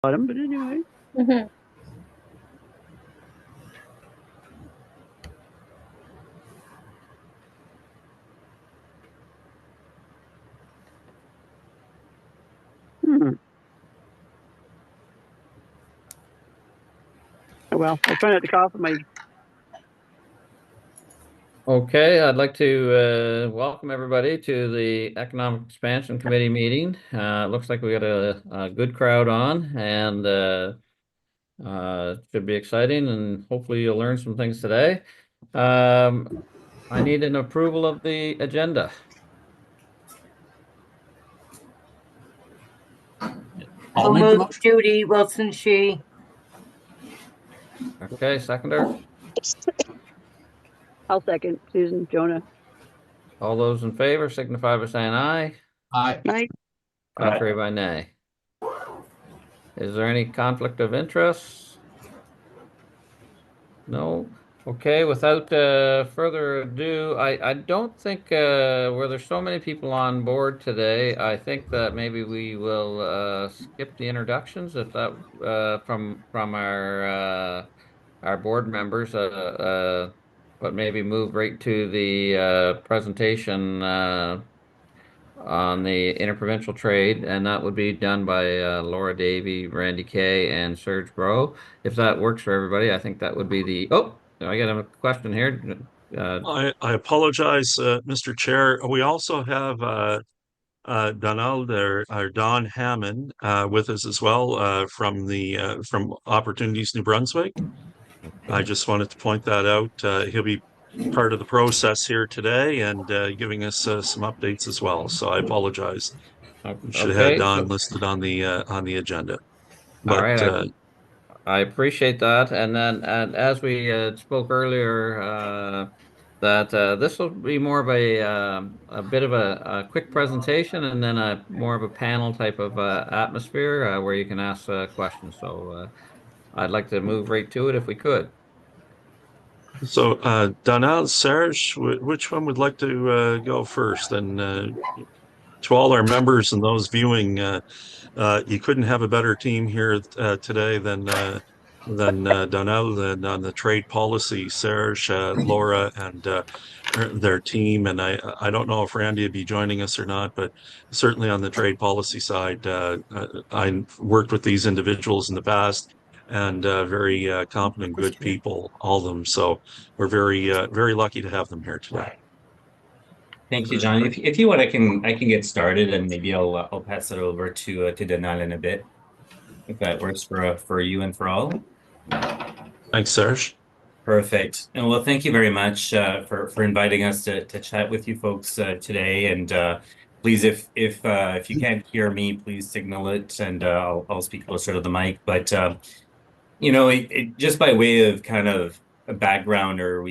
bottom, but anyway. Mhm. Hmm. Oh, well, I try not to cough at my. Okay, I'd like to welcome everybody to the Economic Expansion Committee meeting. Looks like we got a good crowd on, and should be exciting, and hopefully you'll learn some things today. I need an approval of the agenda. I'll make the motion. Judy Wilson, she. Okay, seconder. I'll second Susan, Jonah. All those in favor signify by saying aye. Aye. Night. Contrary by nay. Is there any conflict of interest? No. Okay, without further ado, I don't think where there's so many people on board today, I think that maybe we will skip the introductions if that from our board members, but maybe move right to the presentation on the interprovincial trade, and that would be done by Laura Davey, Randy Kay, and Serge Bro. If that works for everybody, I think that would be the. Oh, I got a question here. I apologize, Mr. Chair. We also have Donald or Don Hammond with us as well from Opportunities New Brunswick. I just wanted to point that out. He'll be part of the process here today and giving us some updates as well. So I apologize. We should have had Okay, Don listed on the agenda. all But right. I appreciate that. And then, and as we spoke earlier, that this will be more of a bit of a quick presentation, and then a more of a panel type of atmosphere where you can ask questions. So I'd like to move right to it if we could. so Donald, Serge, which one would like to go first? And to all our members and those viewing, you couldn't have a better team here today than Donald and on the trade policy, Serge, Laura, and their team. And I don't know if Randy would be joining us or not, but certainly on the trade policy side, I worked with these individuals in the past. And very competent, good people, all of them. So we're very lucky to have them here today. Thank you, John. If you want, I can get started, and maybe I'll pass it over to Donal in a bit, if that works for you and for all. Thanks, Serge. Perfect. And well, thank you very much for inviting us to chat with you folks today. And please, if you can't hear me, please signal it, and I'll speak closer to the mic. But you know, just by way of kind of a background, or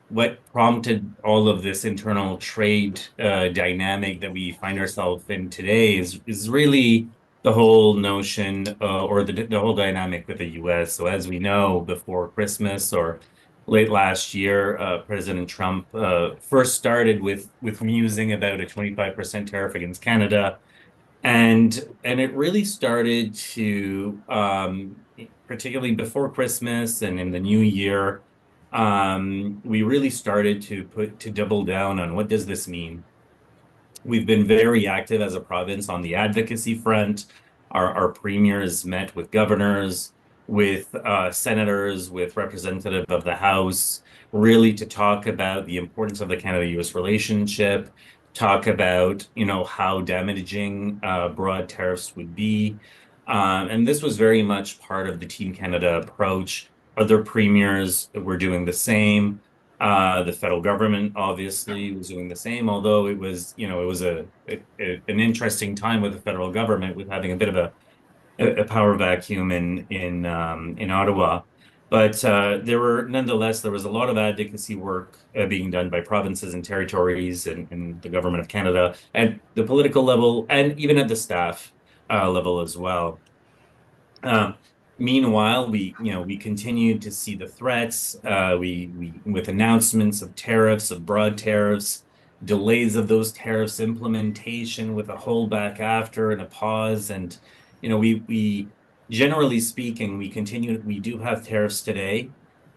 what prompted all of this internal trade dynamic that we find ourselves in today is really the whole notion or the whole dynamic with the U.S. So as we know, before Christmas or late last year, President Trump first started with musing about a 25% tariff against Canada. And it really started to, particularly before Christmas and in the new year, we really started to double down on what does this mean. We've been very active as a province on the advocacy front. Our premiers met with governors, with senators, with representative of the House, really to talk about the importance of the Canada-US relationship, talk about, you know, how damaging broad tariffs would be. And this was very much part of the Team Canada approach. Other premiers were doing the same. The federal government obviously was doing the same, although it was, you know, it was an interesting time with the federal government, with having a bit of a power vacuum in Ottawa. But nonetheless, there was a lot of advocacy work being done by provinces and territories and the government of Canada at the political level, and even at the staff level as well. Meanwhile, we continued to see the threats. We with announcements of tariffs, of broad tariffs, delays of those tariffs implementation with a holdback after and a pause. And we generally speaking, we do have tariffs today.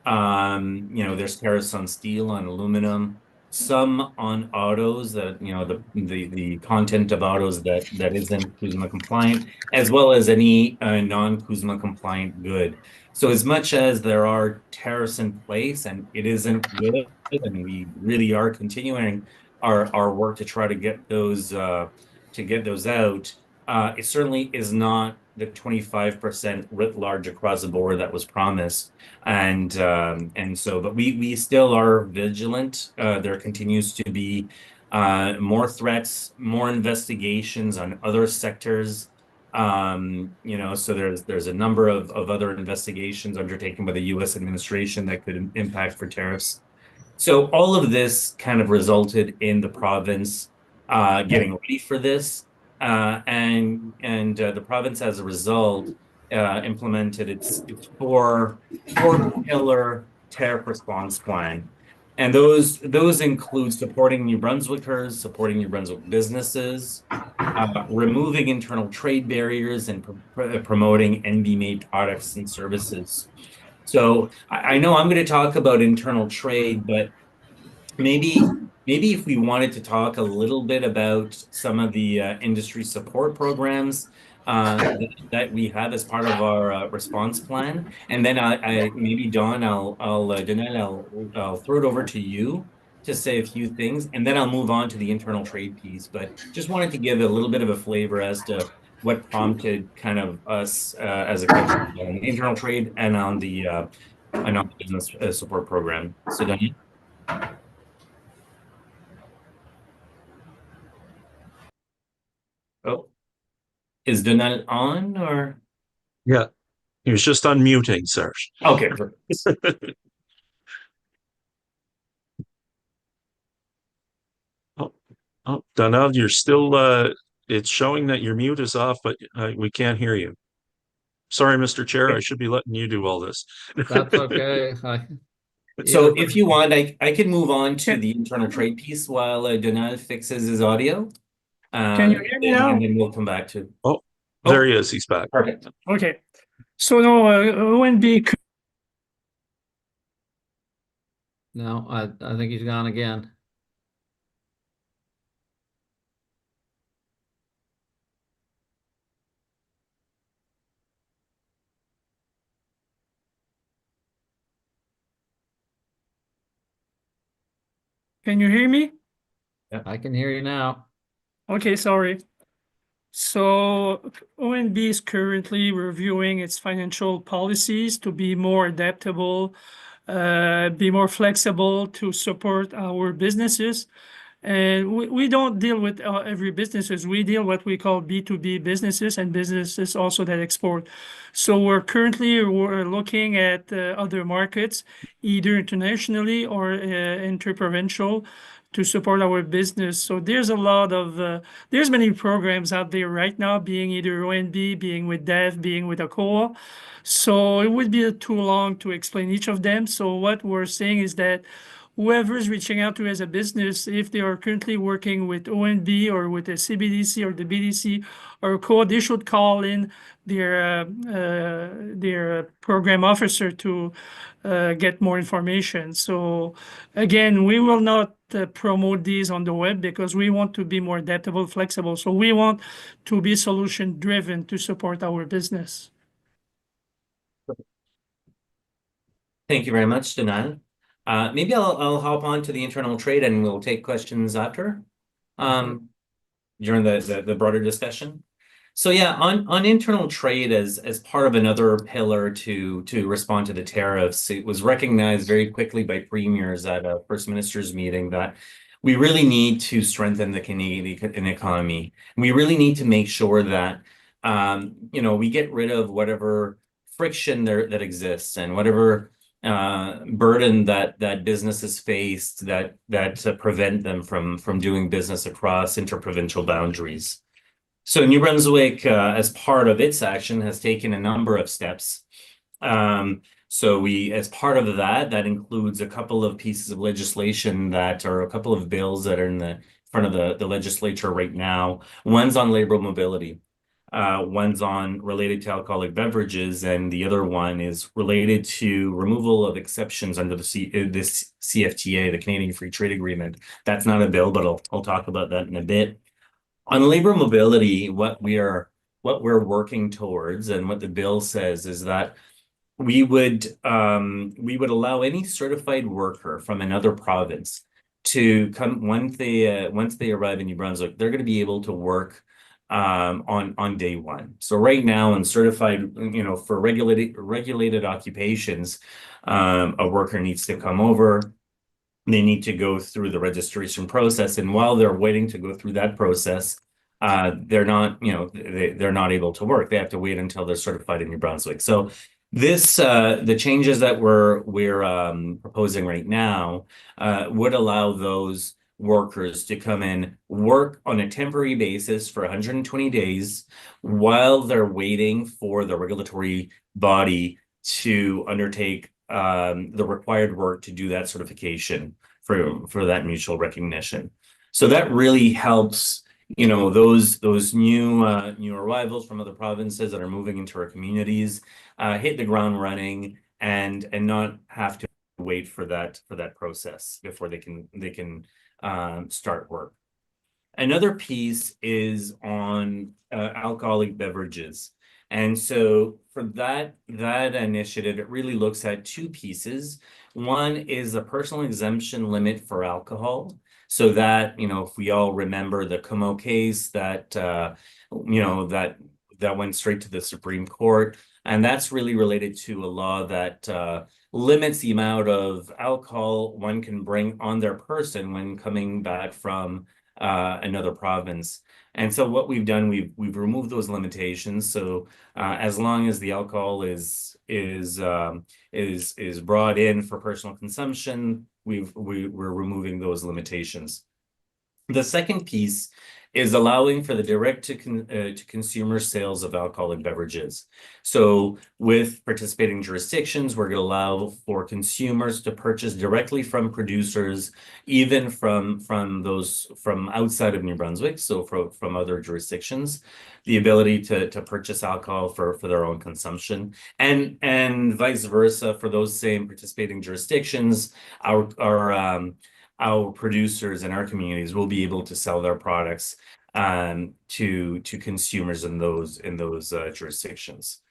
There's tariffs on steel, on aluminum, some on autos that, the content of autos that isn't CUSMA compliant, as well as any non-CUSMA compliant good. So as much as there are tariffs in place and it isn't good, and we really are continuing our work to try to get those out, it certainly is not the 25% writ large across the board that was promised. But we still are vigilant. There continues to be more threats, more investigations on other sectors. So there's a number of other investigations undertaken by the U.S. administration that could impact for tariffs. So all of this kind of resulted in the province getting ready for this. The province, as a result, implemented its four-pillar tariff response plan. And those include supporting New Brunswickers, supporting New Brunswick businesses, removing internal trade barriers, and promoting NB-made products and services. So I know I'm going to talk about internal trade, but maybe if we wanted to talk a little bit about some of the industry support programs that we have as part of our response plan, and then maybe Don, I'll throw it over to you to say a few things, and then I'll move on to the internal trade piece. But just wanted to give a little bit of a flavor as to what prompted kind of us as a country on internal trade and on the business support program. So Don. Oh, is Donald on or? Yeah, he was just unmuting, Serge. Okay, perfect. Oh, Donald, you're still, it's showing that your mute is off, but we can't hear you. Sorry, Mr. Chair, I should be letting you do all this. That's okay. So if you want, I can move on to the internal trade piece while Donald fixes his audio. Can you hear me now? And then we'll come back to. Oh, there he is. He's back. Perfect. Okay. So no, ONB. No, I think he's gone again. Can you hear me? I can hear you now. Okay, sorry. So ONB is currently reviewing its financial policies to be more adaptable, be more flexible to support our businesses. And we don't deal with every businesses. We deal what we call B2B businesses and businesses also that export. So we're looking at other markets, either internationally or interprovincial, to support our business. So there's a lot of there's many programs out there right now, being either ONB, being with DEF, being with ACOA. So it would be too long to explain each of them. So what we're saying is that whoever is reaching out to as a business, if they are currently working with ONB or with a CBDC or the BDC or ACOA, they should call in their program officer to get more information. So again, we will not promote these on the web because we want to be more adaptable, flexible. So we want to be solution driven to support our business. Thank you very much, Donald. Maybe I'll hop on to the internal trade and we'll take questions after during the broader discussion. So yeah, on internal trade as part of another pillar to respond to the tariffs, it was recognized very quickly by premiers at a First Minister's meeting that we really need to strengthen the Canadian economy. We really need to make sure that we get rid of whatever friction that exists and whatever burden that businesses faced that prevent them from doing business across interprovincial boundaries. So New Brunswick, as part of its action, has taken a number of steps. So as part of that includes a couple of pieces of legislation that are a couple of bills that are in the front of the legislature right now. One's on labor mobility. One's on related to alcoholic beverages, and the other one is related to removal of exceptions under this CFTA, the Canadian Free Trade Agreement. That's not a bill, but I'll talk about that in a bit. On labor mobility, what we're working towards, and what the bill says, is that we would allow any certified worker from another province to come once they arrive in New Brunswick. They're going to be able to work on day one. So right now, in certified, for regulated occupations, a worker needs to come over. They need to go through the registration process, and while they're waiting to go through that process, they're not able to work. They have to wait until they're certified in New Brunswick. So this, the changes that we're proposing right now, would allow those workers to come in, work on a temporary basis for 120 days while they're waiting for the regulatory body to undertake the required work to do that certification for that mutual recognition. So that really helps, those new arrivals from other provinces that are moving into our communities hit the ground running and not have to wait for that process before they can start work. Another piece is on alcoholic beverages. And so for that initiative, it really looks at two pieces. One is a personal exemption limit for alcohol. So that, if we all remember the Como case that went straight to the Supreme Court, and that's really related to a law that limits the amount of alcohol one can bring on their person when coming back from another province. And so what we've done, we've removed those limitations. So as long as the alcohol is brought in for personal consumption, we're removing those limitations. The second piece is allowing for the direct to consumer sales of alcoholic beverages. So with participating jurisdictions, we're going to allow for consumers to purchase directly from producers, even from outside of New Brunswick, so from other jurisdictions, the ability to purchase alcohol for their own consumption, and vice versa for those same participating jurisdictions. Our producers in our communities will be able to sell their products to consumers in those jurisdictions.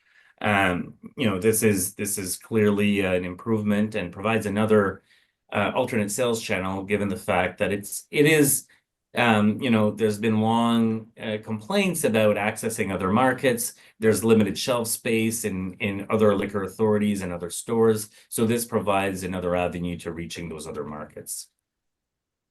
This is clearly an improvement and provides another alternate sales channel, given the fact that it is there's been long complaints about accessing other markets. There's limited shelf space in other liquor authorities and other stores. So this provides another avenue to reaching those other markets.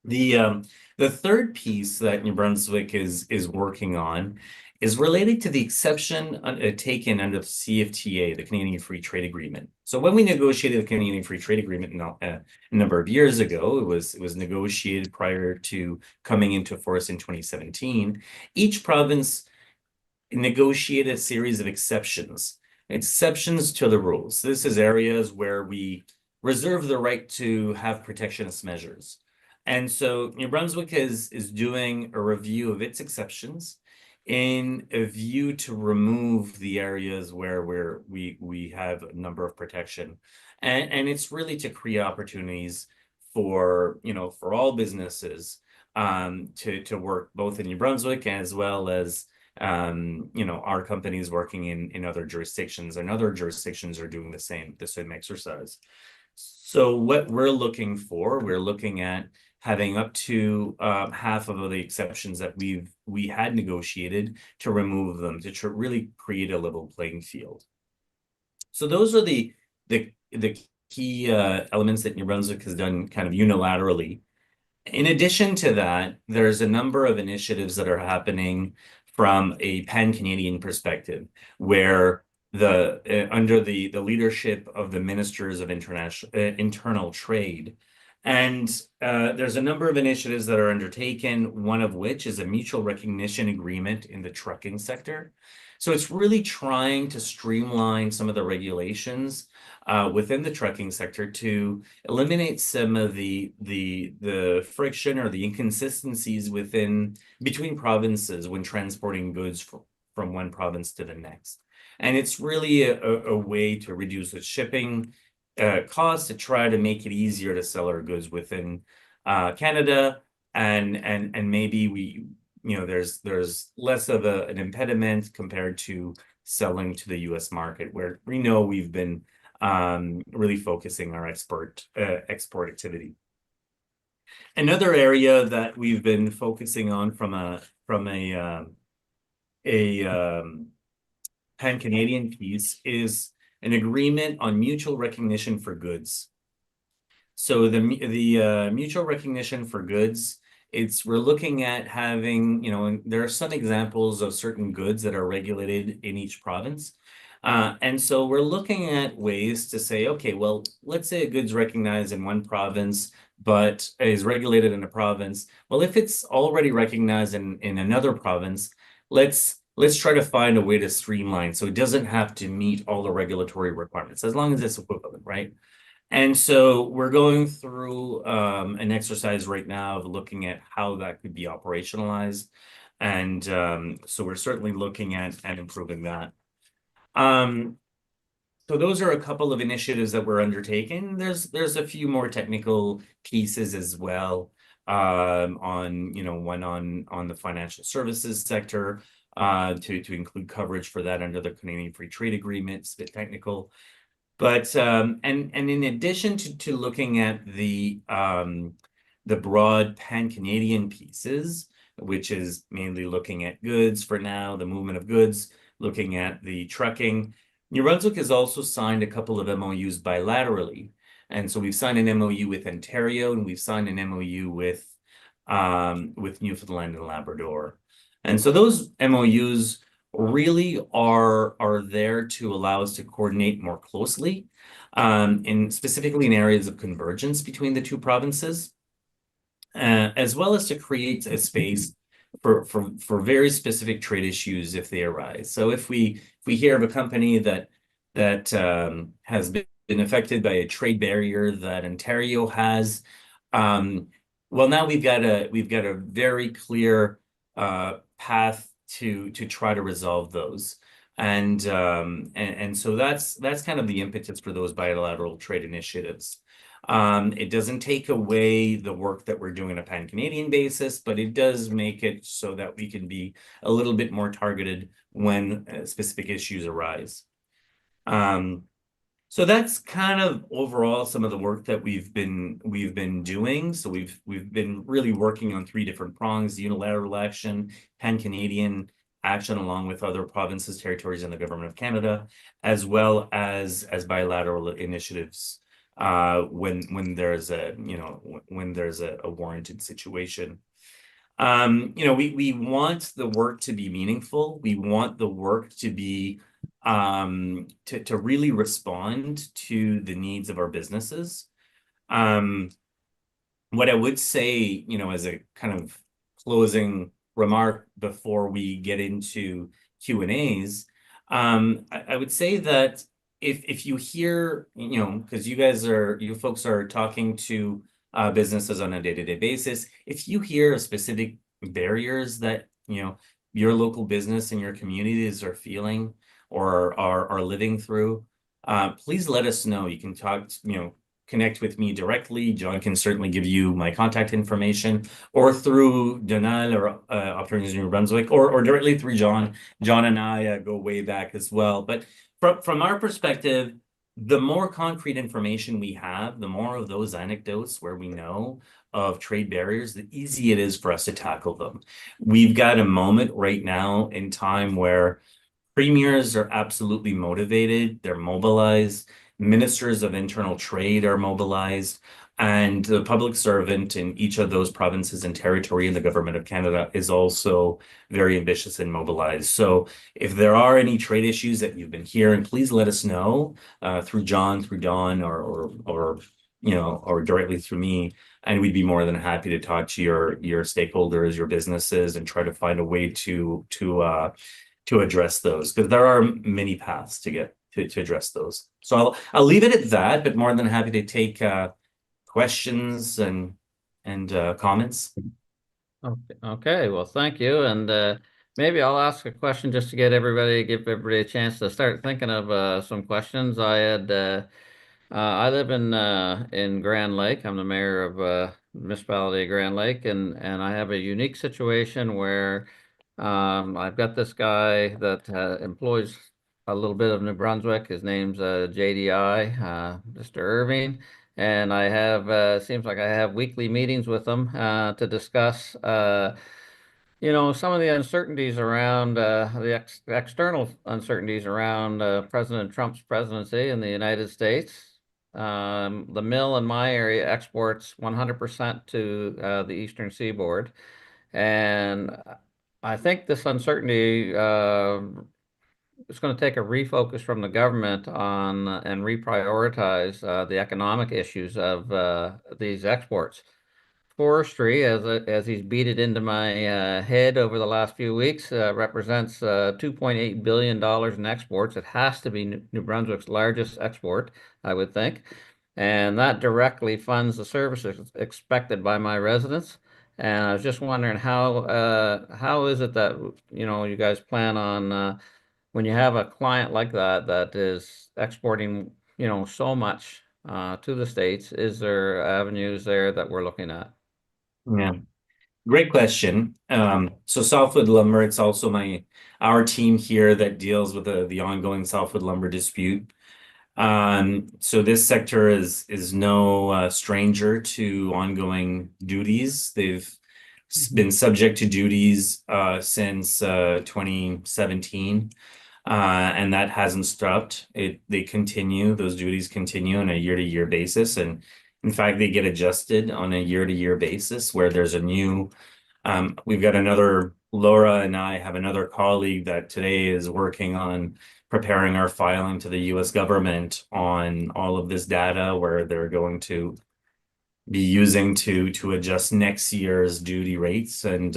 The third piece that New Brunswick is working on is related to the exception taken under the CFTA, the Canadian Free Trade Agreement. So when we negotiated the Canadian Free Trade Agreement a number of years ago, it was negotiated prior to coming into force in 2017. Each province negotiated a series of exceptions to the rules. This is areas where we reserve the right to have protectionist measures. And so New Brunswick is doing a review of its exceptions in a view to remove the areas where we have a number of protection. And it's really to create opportunities for all businesses to work both in New Brunswick as well as our companies working in other jurisdictions, and other jurisdictions are doing the same exercise. So what we're looking at having up to half of the exceptions that we had negotiated, to remove them, to really create a level playing field. So those are the key elements that New Brunswick has done kind of unilaterally. In addition to that, there's a number of initiatives that are happening from a pan-Canadian perspective, where under the leadership of the Ministers of Internal Trade. And there's a number of initiatives that are undertaken, one of which is a mutual recognition agreement in the trucking sector. So it's really trying to streamline some of the regulations within the trucking sector to eliminate some of the friction or the inconsistencies between provinces when transporting goods from from one province to the next. And it's really a way to reduce the shipping costs, to try to make it easier to sell our goods within Canada, and maybe we, you know, there's less of an impediment compared to selling to the U.S. market, where we know we've been really focusing our export activity. Another area that we've been focusing on from a pan-Canadian piece is an agreement on mutual recognition for goods. So the mutual recognition for goods, we're looking at having, you know, and there are some examples of certain goods that are regulated in each province. And so we're looking at ways to say, okay, well, let's say a good's recognized in one province, but is regulated in a province. Well, if it's already recognized in another province, let's try to find a way to streamline so it doesn't have to meet all the regulatory requirements, as long as it's equivalent, right? And so we're going through an exercise right now of looking at how that could be operationalized. And so we're certainly looking at improving that. So those are a couple of initiatives that we're undertaking. There's a few more technical pieces as well, on, you know, one on the financial services sector, to include coverage for that under the Canadian Free Trade Agreement. It's a bit technical. But and in addition to looking at the broad pan-Canadian pieces, which is mainly looking at goods for now, the movement of goods, looking at the trucking, New Brunswick has also signed a couple of MOUs bilaterally. And so we've signed an MOU with Ontario, and we've signed an MOU with Newfoundland and Labrador. And so those MOUs really are there to allow us to coordinate more closely, specifically in areas of convergence between the two provinces, as well as to create a space for very specific trade issues if they arise. So if we hear of a company that has been affected by a trade barrier that Ontario has, well, now we've got a very clear path to try to resolve those. And so that's kind of the impetus for those bilateral trade initiatives. It doesn't take away the work that we're doing on a pan-Canadian basis, but it does make it so that we can be a little bit more targeted when specific issues arise. So that's kind of overall some of the work that we've been doing. So we've been really working on 3 different prongs: unilateral action, pan-Canadian action along with other provinces, territories, and the Government of Canada, as well as bilateral initiatives when there's a warranted situation. We want the work to be meaningful. We want the work to be to really respond to the needs of our businesses. What I would say, as a kind of closing remark before we get into Q&As, I would say that if you hear, because you folks are talking to businesses on a day-to-day basis, if you hear of specific barriers that, your local business and your communities are feeling or are living through, please let us know. You can connect with me directly. John can certainly give you my contact information, or through Donald or Opportunities New Brunswick, or directly through John. John and I go way back as well. But from our perspective, the more concrete information we have, the more of those anecdotes where we know of trade barriers, the easier it is for us to tackle them. We've got a moment right now in time where premiers are absolutely motivated. They're mobilized. Ministers of Internal Trade are mobilized, and the public servant in each of those provinces and territory in the Government of Canada is also very ambitious and mobilized. So if there are any trade issues that you've been hearing, please let us know through John, through Dawn, or directly through me, and we'd be more than happy to talk to your stakeholders, your businesses, and try to find a way to address those, because there are many paths to address those. So I'll leave it at that, but more than happy to take questions and comments. Okay. Well, thank you. And maybe I'll ask a question just to give everybody a chance to start thinking of some questions. I live in Grand Lake. I'm the mayor of municipality of Grand Lake, and I have a unique situation where I've got this guy that employs a little bit of New Brunswick. His name's JDI, Mr. Irving, and I have seems like I have weekly meetings with him to discuss. Some of the uncertainties around the external uncertainties around President Trump's presidency in the United States. The mill in my area exports 100% to the Eastern Seaboard. And I think this uncertainty is going to take a refocus from the government on and reprioritize the economic issues of these exports. Forestry, as he's beat it into my head over the last few weeks, represents $2.8 billion in exports. It has to be New Brunswick's largest export, I would think. And that directly funds the services expected by my residents. And I was just wondering how is it that, you guys plan on, when you have a client like that is exporting, so much to the States, is there avenues there that we're looking at? Yeah, great question. So softwood lumber, it's also our team here that deals with the ongoing softwood lumber dispute. So this sector is no stranger to ongoing duties. They've been subject to duties since 2017, and that hasn't stopped. Those duties continue on a year-to-year basis, and in fact, they get adjusted on a year-to-year basis where there's a new, we've got Laura and I have another colleague that today is working on preparing our filing to the US government on all of this data where they're going to be using to adjust next year's duty rates. And,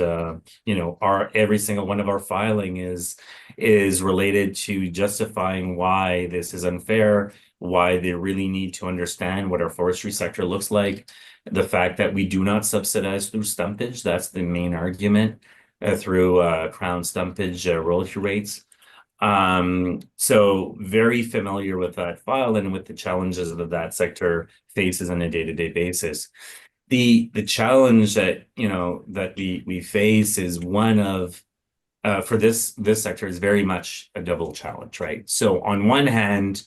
every single one of our filing is related to justifying why this is unfair, why they really need to understand what our forestry sector looks like. The fact that we do not subsidize through stumpage, that's the main argument, through crown stumpage royalty rates. So very familiar with that file and with the challenges that sector faces on a day-to-day basis. The challenge that we face is one of for this sector is very much a double challenge, right? So on one hand,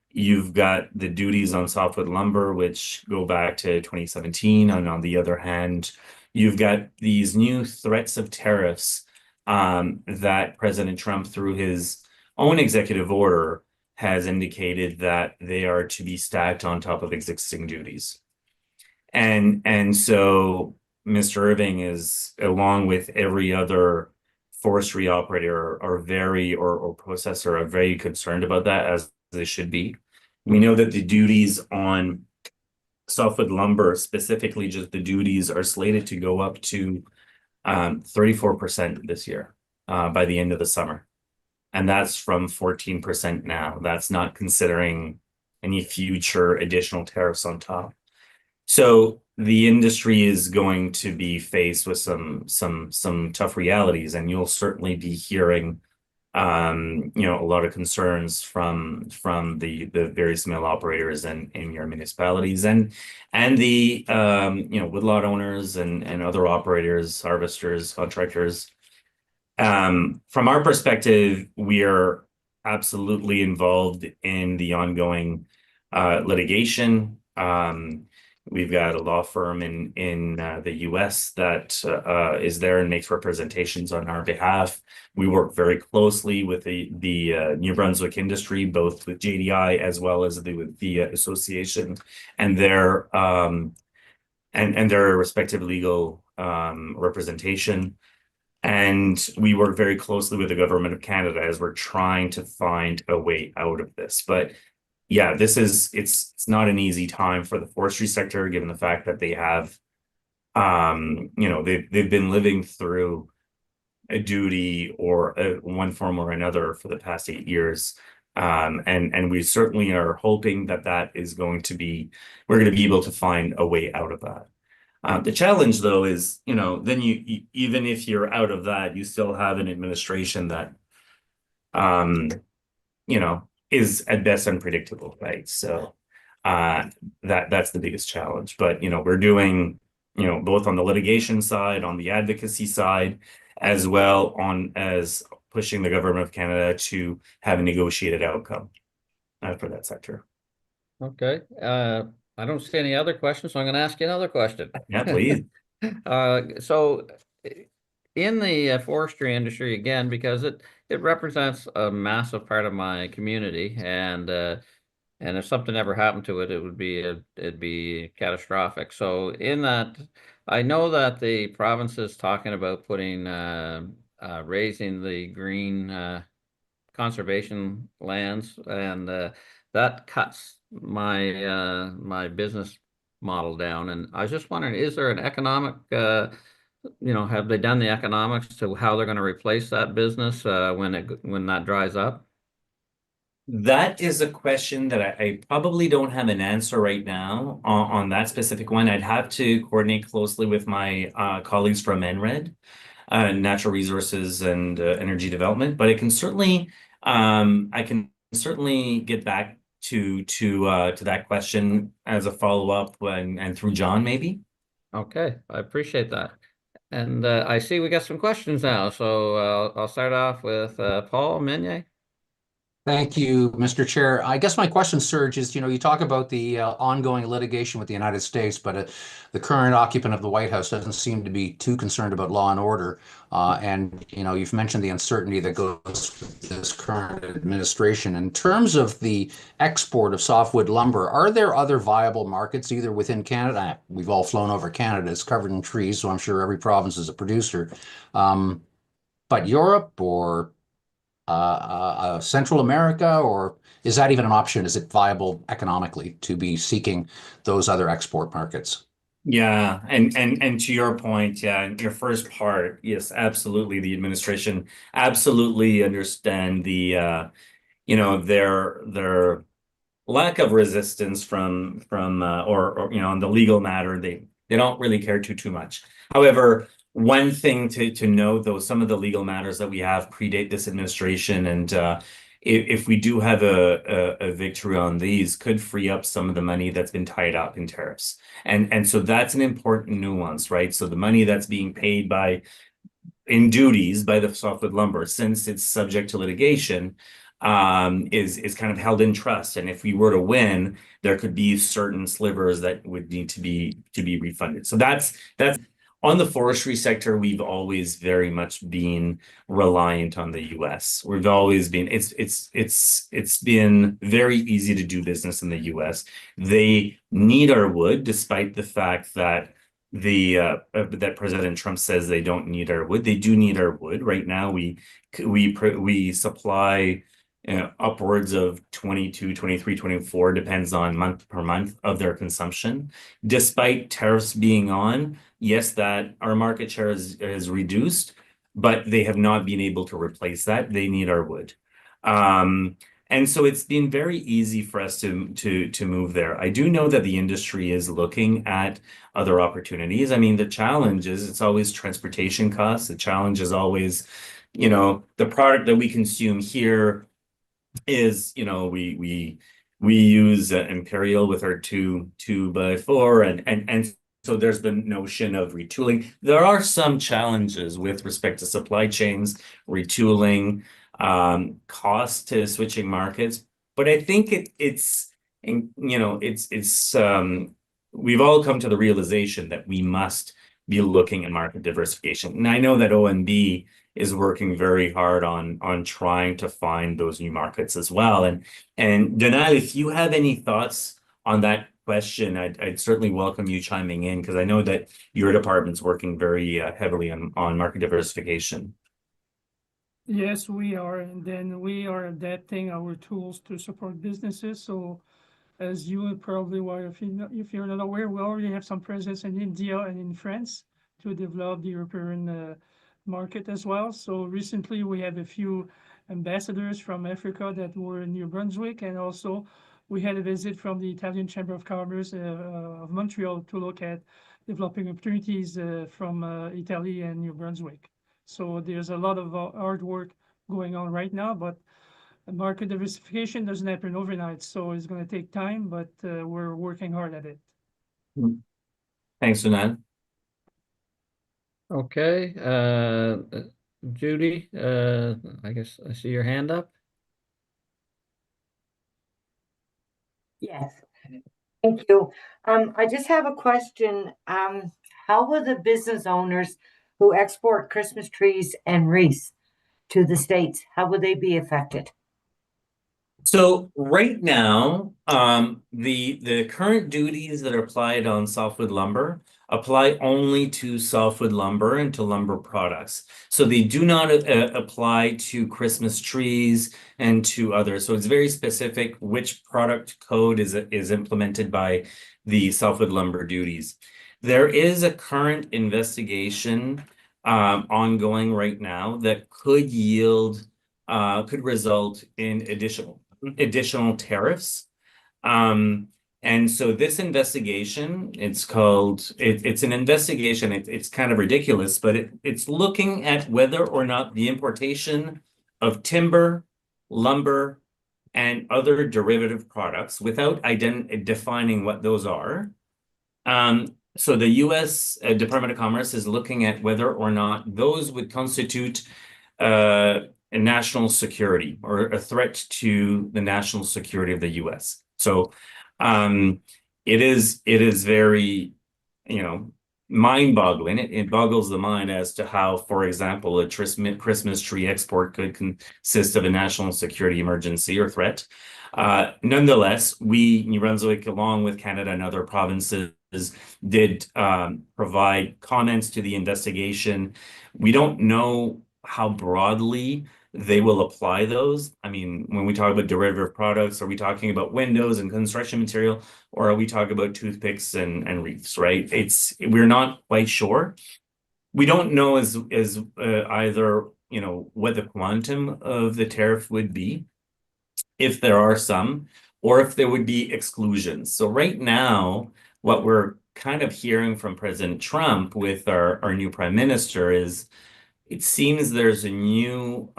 you've got the duties on softwood lumber, which go back to 2017. And on the other hand, you've got these new threats of tariffs that President Trump, through his own executive order, has indicated that they are to be stacked on top of existing duties. And so Mr. Irving is, along with every other forestry operator or processor, are very concerned about that, as they should be. We know that the duties on softwood lumber, specifically just the duties, are slated to go up to 34% this year by the end of the summer. And that's from 14% now. That's not considering any future additional tariffs on top. So the industry is going to be faced with some tough realities, and you'll certainly be hearing a lot of concerns from the various mill operators in your municipalities and the woodlot owners and other operators, harvesters, contractors. From our perspective, we are absolutely involved in the ongoing litigation. We've got a law firm in the US that is there and makes representations on our behalf. We work very closely with the New Brunswick industry, both with JDI as well as with the association and their respective legal representation. And we work very closely with the government of Canada as we're trying to find a way out of this. But yeah, it's not an easy time for the forestry sector, given the fact that they have, they've been living through a duty or one form or another for the past 8 years. And we certainly are hoping that is going to be, we're going to be able to find a way out of that. The challenge, though, is, then you even if you're out of that, you still have an administration that, is at best unpredictable, right? So, that's the biggest challenge. But, we're doing, both on the litigation side, on the advocacy side, as well as pushing the government of Canada to have a negotiated outcome for that sector. Okay. I don't see any other questions, so I'm going to ask you another question. Yeah, please. So in the forestry industry, again, because it represents a massive part of my community, and if something ever happened to it, it'd be catastrophic. So in that, I know that the province is talking about putting raising the green conservation lands, and that cuts my my business model down. And I was just wondering, is there an economic have they done the economics to how they're going to replace that business when that dries up? That is a question that I probably don't have an answer right now on that specific one. I'd have to coordinate closely with my colleagues from NRED, Natural Resources and Energy Development, but I can certainly get back to that question as a follow-up and through John, maybe. Okay, I appreciate that. And I see we got some questions now, so I'll start off with Paul Meunier. Thank you, Mr. Chair. I guess my question, Serge, is, you talk about the ongoing litigation with the United States, but the current occupant of the White House doesn't seem to be too concerned about law and order. And, you've mentioned the uncertainty that goes with this current administration. In terms of the export of softwood lumber, are there other viable markets either within Canada? We've all flown over Canada. It's covered in trees, so I'm sure every province is a producer. But Europe or Central America, or is that even an option? Is it viable economically to be seeking those other export markets? Yeah, and to your point, yeah, and your first part, yes, absolutely. The administration absolutely understand the their lack of resistance from or on the legal matter. They don't really care too much. However, one thing to note, though, some of the legal matters that we have predate this administration, and if we do have a victory on these, could free up some of the money that's been tied up in tariffs, and so that's an important nuance, right? So the money that's being paid in duties by the softwood lumber, since it's subject to litigation, is kind of held in trust, and if we were to win, there could be certain slivers that would need to be refunded. So that's on the forestry sector. We've always very much been reliant on the U.S. We've always been. It's been very easy to do business in the U.S. They need our wood, despite the fact that that President Trump says they don't need our wood. They do need our wood. Right now, we supply upwards of 22, 23, 24, depends on month per month of their consumption. Despite tariffs being on, yes, that our market share is reduced, but they have not been able to replace that. They need our wood. And so it's been very easy for us to move there. I do know that the industry is looking at other opportunities. I mean, the challenge is it's always transportation costs. The challenge is always, the product that we consume here is, we use Imperial with our 2x4, and so there's the notion of retooling. There are some challenges with respect to supply chains, retooling, cost to switching markets, but I think we've all come to the realization that we must be looking at market diversification. And I know that ONB is working very hard on trying to find those new markets as well. And Donald, if you have any thoughts on that question, I'd certainly welcome you chiming in, because I know that your department's working very heavily on market diversification. Yes, we are, and then we are adapting our tools to support businesses. So, as you probably were, if you're not aware, we already have some presence in India and in France to develop the European market as well. So recently we have a few ambassadors from Africa that were in New Brunswick, and also we had a visit from the Italian Chamber of Commerce of Montreal to look at developing opportunities from Italy and New Brunswick. So there's a lot of hard work going on right now, but market diversification doesn't happen overnight, so it's going to take time, but we're working hard at it. Thanks, Donald. Okay, Judy, I guess I see your hand up. Yes. Thank you. I just have a question. How will the business owners who export Christmas trees and wreaths to the States, how will they be affected? So right now, the current duties that are applied on softwood lumber apply only to softwood lumber and to lumber products. So they do not apply to Christmas trees and to others. So it's very specific which product code is implemented by the softwood lumber duties. There is a current investigation ongoing right now that could result in additional tariffs. And so this investigation, it's an investigation, it's kind of ridiculous, but it's looking at whether or not the importation of timber, lumber, and other derivative products without defining what those are. So the U.S. Department of Commerce is looking at whether or not those would constitute a national security or a threat to the national security of the U.S. So it is very, mind-boggling. It boggles the mind as to how, for example, a Christmas tree export could consist of a national security emergency or threat. Nonetheless, New Brunswick, along with Canada and other provinces, did provide comments to the investigation. We don't know how broadly they will apply those. I mean, when we talk about derivative products, are we talking about windows and construction material, or are we talking about toothpicks and wreaths, right? We're not quite sure. We don't know as either, what the quantum of the tariff would be, if there are some, or if there would be exclusions. So right now, what we're kind of hearing from President Trump with our new prime minister is, it seems there's a new,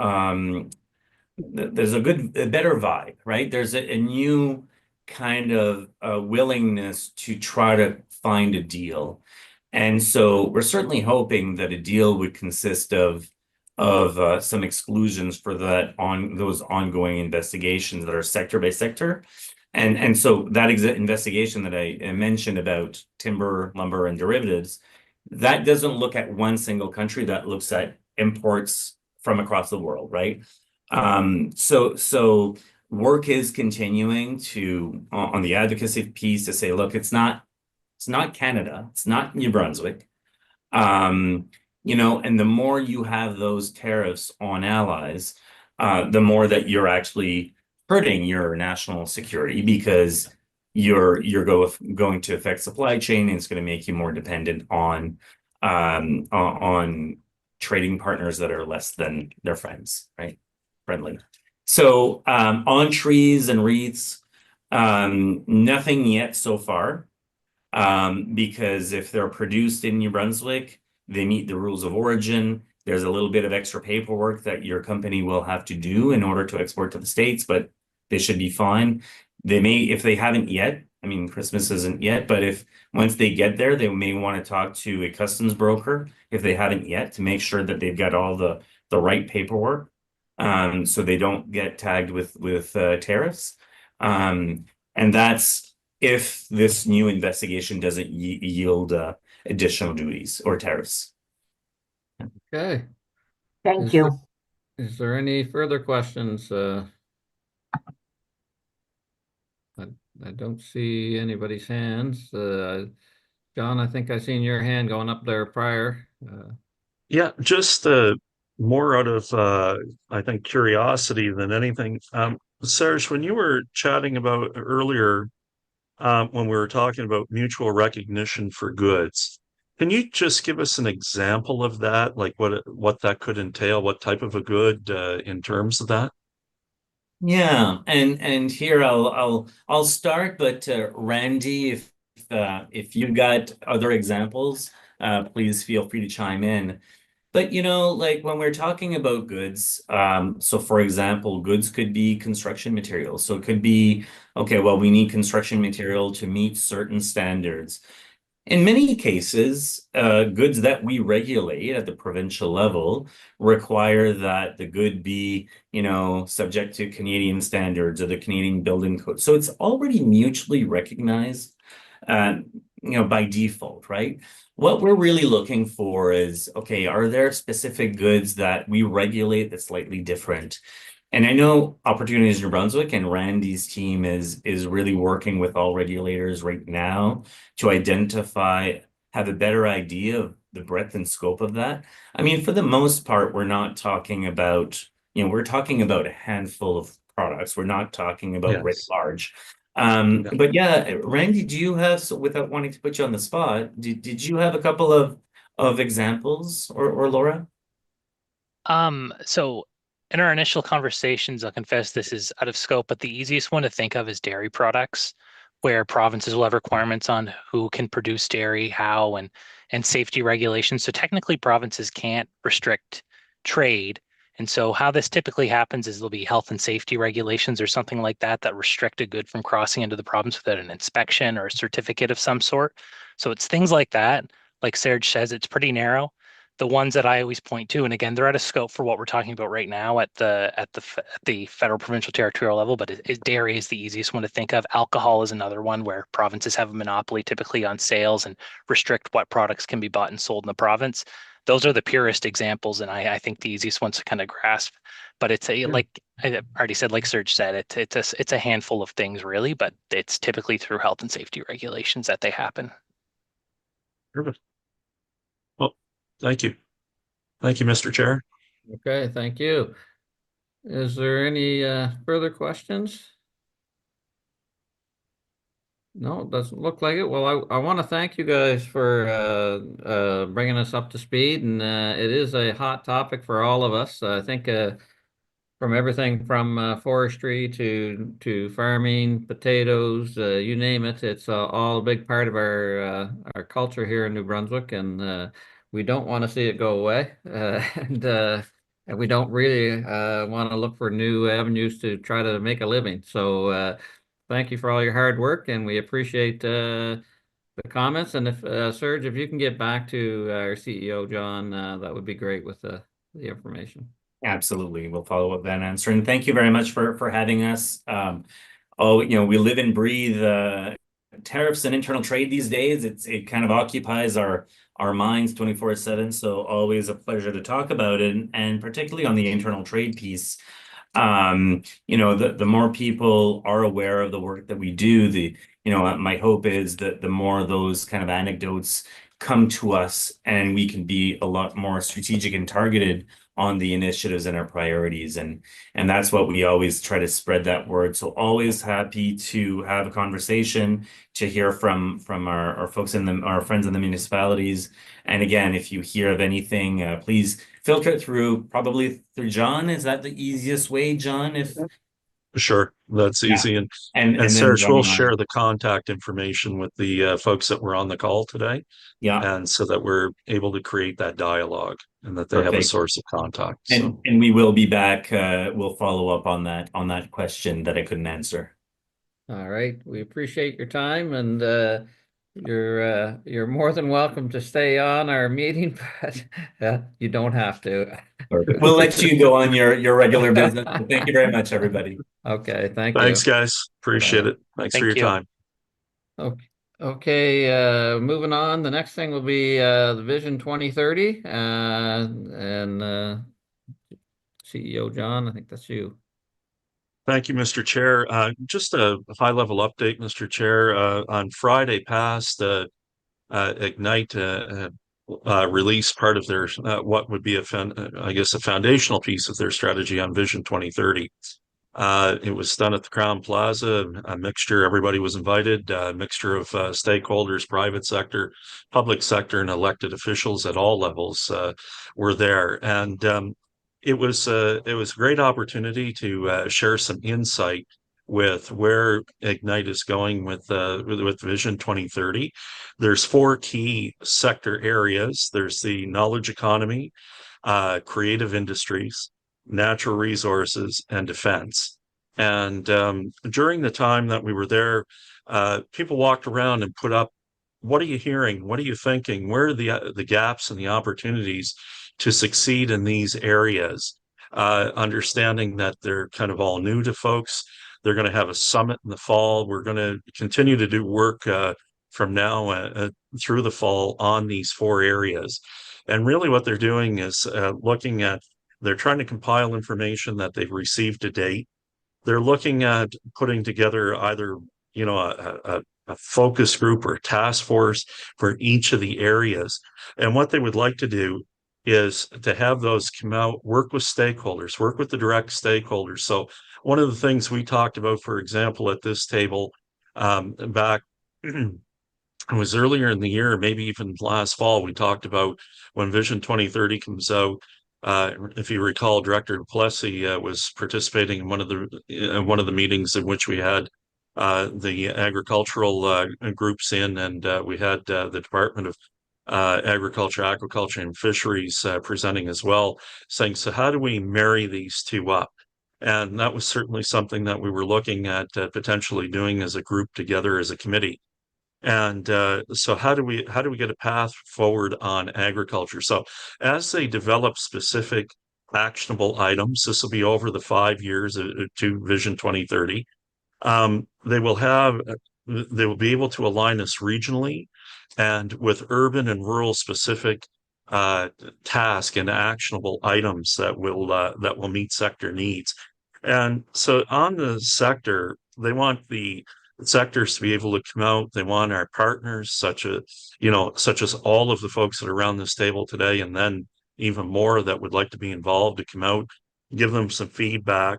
there's a better vibe, right? There's a new kind of willingness to try to find a deal. And so we're certainly hoping that a deal would consist of some exclusions for those ongoing investigations that are sector by sector. And so that investigation that I mentioned about timber, lumber, and derivatives, that doesn't look at one single country, that looks at imports from across the world, right? So work is continuing on the advocacy piece to say, look, it's not Canada, it's not New Brunswick. And the more you have those tariffs on allies, the more that you're actually hurting your national security, because you're going to affect supply chain, and it's going to make you more dependent on trading partners that are less than their friends, right? Friendly. So on trees and wreaths, nothing yet so far, because if they're produced in New Brunswick, they meet the rules of origin. There's a little bit of extra paperwork that your company will have to do in order to export to the States, but they should be fine. They may, if they haven't yet, I mean, Christmas isn't yet, but once they get there, they may want to talk to a customs broker if they haven't yet, to make sure that they've got all the right paperwork, so they don't get tagged with tariffs. And that's if this new investigation doesn't yield additional duties or tariffs. Okay. Thank you. Is there any further questions? I don't see anybody's hands. John, I think I seen your hand going up there prior. Yeah, just more out of I think curiosity than anything. Serge, when you were chatting about earlier, when we were talking about mutual recognition for goods, can you just give us an example of that, like what that could entail, what type of a good in terms of that? Yeah, and here I'll start, but Randy, if if you've got other examples, please feel free to chime in. But like when we're talking about goods, so for example, goods could be construction materials. So it could be, okay, well, we need construction material to meet certain standards. In many cases, goods that we regulate at the provincial level require that the good be, subject to Canadian standards or the Canadian Building Code. So it's already mutually recognized, by default, right? What we're really looking for is, okay, are there specific goods that we regulate that's slightly different? And I know Opportunities New Brunswick and Randy's team is really working with all regulators right now to identify, have a better idea of the breadth and scope of that. I mean, for the most part, we're not talking about, we're talking about a handful of products. We're not talking about writ Yes. large. Yeah. But yeah, Randy, do you have, so without wanting to put you on the spot, did you have a couple of examples, or Laura? So in our initial conversations, I'll confess this is out of scope, but the easiest one to think of is dairy products, where provinces will have requirements on who can produce dairy, how, and safety regulations. So technically provinces can't restrict trade. And so how this typically happens is there'll be health and safety regulations or something like that that restrict a good from crossing into the province without an inspection or a certificate of some sort. So it's things like that. Like Serge says, it's pretty narrow. The ones that I always point to, and again, they're out of scope for what we're talking about right now at the federal, provincial, territorial level, but dairy is the easiest one to think of. Alcohol is another one where provinces have a monopoly typically on sales and restrict what products can be bought and sold in the province. Those are the purest examples, and I think the easiest ones to kind of grasp. But it's like I already said, like Serge said, it's a handful of things really, but it's typically through health and safety regulations that they happen. Perfect. Well, thank you. Thank you, Mr. Chair. Okay, thank you. Is there any further questions? No, it doesn't look like it. Well, I want to thank you guys for bringing us up to speed, and it is a hot topic for all of us. I think from everything from forestry to farming, potatoes, you name it, it's all a big part of our culture here in New Brunswick, and we don't want to see it go away, and we don't really want to look for new avenues to try to make a living. So thank you for all your hard work, and we appreciate the comments. And if Serge, if you can get back to our CEO, John, that would be great with the information. Absolutely. We'll follow up that answer. And thank you very much for having us. We live and breathe tariffs and internal trade these days. It kind of occupies our minds 24/7. So always a pleasure to talk about it. And particularly on the internal trade piece, the more people are aware of the work that we do, my hope is that the more those kind of anecdotes come to us and we can be a lot more strategic and targeted on the initiatives and our priorities. And that's what we always try to spread that word. So always happy to have a conversation, to hear from our folks our friends in the municipalities. And again, if you hear of anything, please filter it probably through John. Is that the easiest way, John? Sure, that's easy. And And Serge, we'll share the contact information with the folks that were on the call today. Yeah. And so that we're able to create that dialogue and that they have a source of contact. And we will be back. We'll follow up on that question that I couldn't answer. All right. We appreciate your time, and you're more than welcome to stay on our meeting, but you don't have to. Perfect. We'll let you go on your regular business. Thank you very much, everybody. Okay, thank you. Thanks, guys. Appreciate it. Thanks for your time. Okay, moving on. The next thing will be the Vision 2030, and CEO John, I think that's you. Thank you, Mr. Chair. Just a high-level update, Mr. Chair. On Friday past, Ignite released part of their what would be a foundational piece of their strategy on Vision 2030. It was done at the Crown Plaza, a mixture, everybody was invited, a mixture of stakeholders, private sector, public sector, and elected officials at all levels were there. And it was a great opportunity to share some insight with where Ignite is going with Vision 2030. There's 4 key sector areas. There's the knowledge economy, creative industries, natural resources, and defense. And during the time that we were there, people walked around and put up, what are you hearing? What are you thinking? Where are the gaps and the opportunities to succeed in these areas? Understanding that they're kind of all new to folks. They're going to have a summit in the fall. We're going to continue to do work from now through the fall on these 4 areas. And really what they're doing is they're trying to compile information that they've received to date. They're looking at putting together either, a focus group or a task force for each of the areas. And what they would like to do is to have those come out, work with stakeholders, work with the direct stakeholders. So one of the things we talked about, for example, at this table back, it was earlier in the year, maybe even last fall, we talked about when Vision 2030 comes out. If you recall, Director Plessy was participating in one of the meetings in which we had the agricultural groups in, and we had the Department of Agriculture, Aquaculture, and Fisheries presenting as well, saying, so how do we marry these two up? And that was certainly something that we were looking at potentially doing as a group together as a committee. And so how do we get a path forward on agriculture? So as they develop specific actionable items, this will be over the 5 years to Vision 2030. They will be able to align us regionally and with urban and rural specific task and actionable items that will meet sector needs. And so on the sector, they want the sectors to be able to come out. They want our partners, such as all of the folks that are around this table today, and then even more that would like to be involved, to come out, give them some feedback,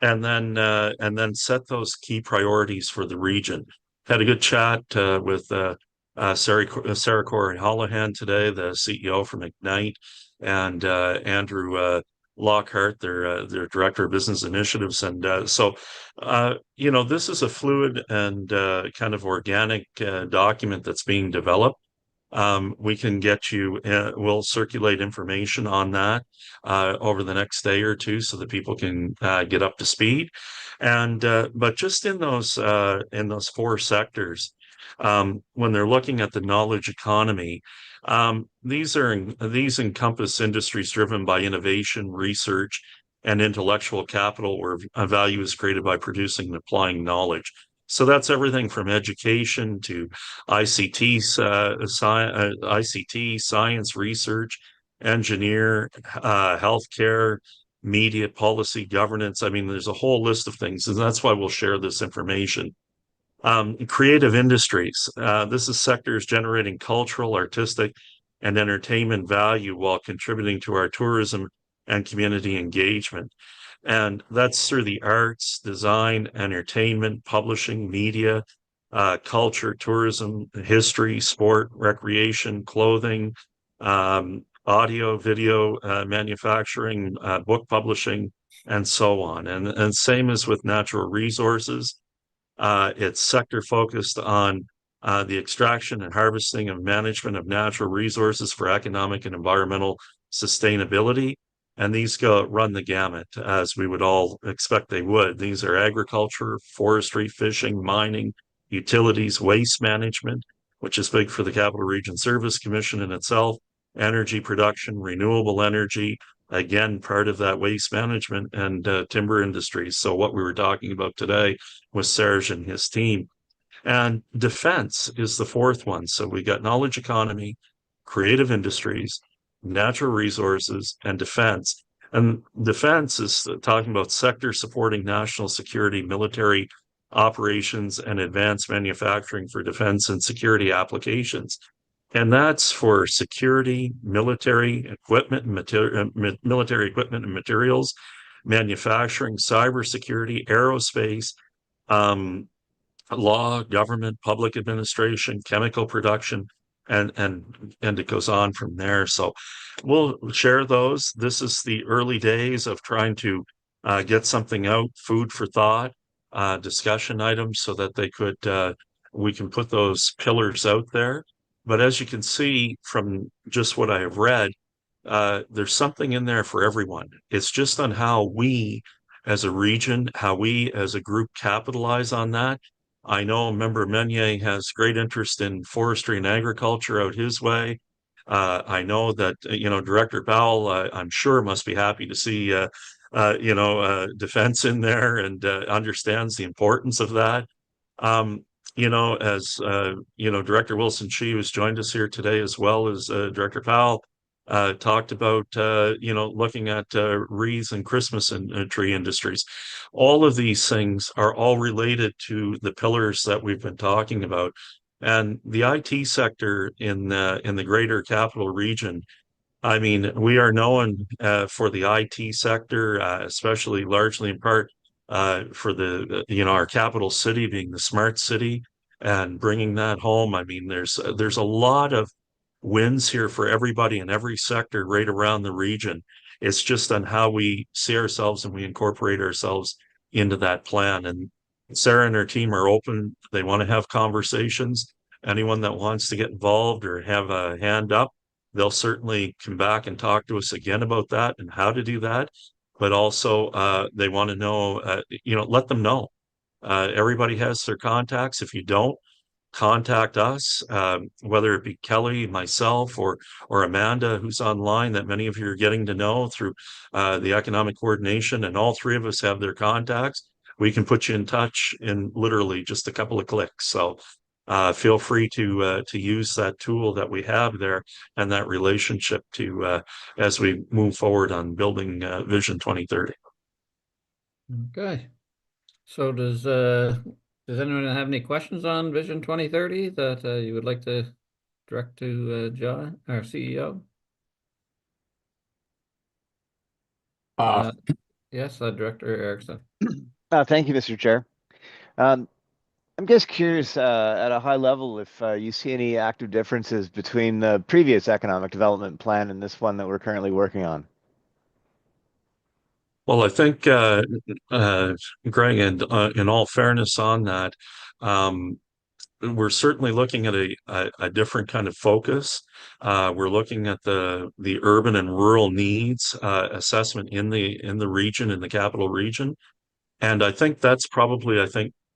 and then set those key priorities for the region. Had a good chat with Sarah Corey Holohan today, the CEO from Ignite, and Andrew Lockhart, their Director of Business Initiatives. And so this is a fluid and kind of organic document that's being developed. We can get you, we'll circulate information on that over the next day or two so that people can get up to speed. And but just in those 4 sectors, when they're looking at the knowledge economy, these encompass industries driven by innovation, research, and intellectual capital, where value is created by producing and applying knowledge. So that's everything from education to ICT, science, research, engineer, healthcare, media, policy, governance. I mean, there's a whole list of things, and that's why we'll share this information. Creative industries. This is sectors generating cultural, artistic, and entertainment value while contributing to our tourism and community engagement. And that's through the arts, design, entertainment, publishing, media, culture, tourism, history, sport, recreation, clothing, audio, video, manufacturing, book publishing, and so on. And same as with natural resources. It's sector focused on the extraction and harvesting and management of natural resources for economic and environmental sustainability. And these run the gamut, as we would all expect they would. These are agriculture, forestry, fishing, mining, utilities, waste management, which is big for the Capital Region Service Commission in itself, energy production, renewable energy, again, part of that waste management, and timber industries. So what we were talking about today with Serge and his team. And defense is the 4th one. So we got knowledge economy, creative industries, natural resources, and defense. And defense is talking about sectors supporting national security, military operations, and advanced manufacturing for defense and security applications. And that's for security, military equipment, military equipment and materials, manufacturing, cybersecurity, aerospace, law, government, public administration, chemical production, and it goes on from there. So we'll share those. This is the early days of trying to get something out, food for thought. discussion items so that they could, we can put those pillars out there. But as you can see from just what I have read, there's something in there for everyone. It's just on how we as a region, how we as a group capitalize on that. I know Member Meunier has great interest in forestry and agriculture out his way. I know that, Director Powell, I'm sure must be happy to see, defense in there and understands the importance of that. As Director Wilson Chi, who's joined us here today, as well as Director Powell, talked about, looking at wreaths and Christmas and tree industries. All of these things are all related to the pillars that we've been talking about. And the IT sector in the greater capital region, I mean, we are known for the IT sector, especially largely in part for our capital city being the smart city and bringing that home. I mean, there's a lot of wins here for everybody in every sector right around the region. It's just on how we see ourselves and we incorporate ourselves into that plan. And Sarah and her team are open. They want to have conversations. Anyone that wants to get involved or have a hand up, they'll certainly come back and talk to us again about that and how to do that. But also, they want to know, let them know. Everybody has their contacts. If you don't, contact us, whether it be Kelly, myself, or Amanda, who's online, that many of you are getting to know through the economic coordination, and all three of us have their contacts. We can put you in touch in literally just a couple of clicks. So feel free to use that tool that we have there and that relationship to as we move forward on building Vision 2030. Okay. So does anyone have any questions on Vision 2030 that you would like to direct to John, our CEO? Yes, Director Erickson. Thank you, Mr. Chair. I'm just curious, at a high level, if you see any active differences between the previous economic development plan and this one that we're currently working on. Well, I think, Greg, and in all fairness on that, we're certainly looking at a different kind of focus. We're looking at the urban and rural needs assessment in the region, in the capital region. And I think that's probably,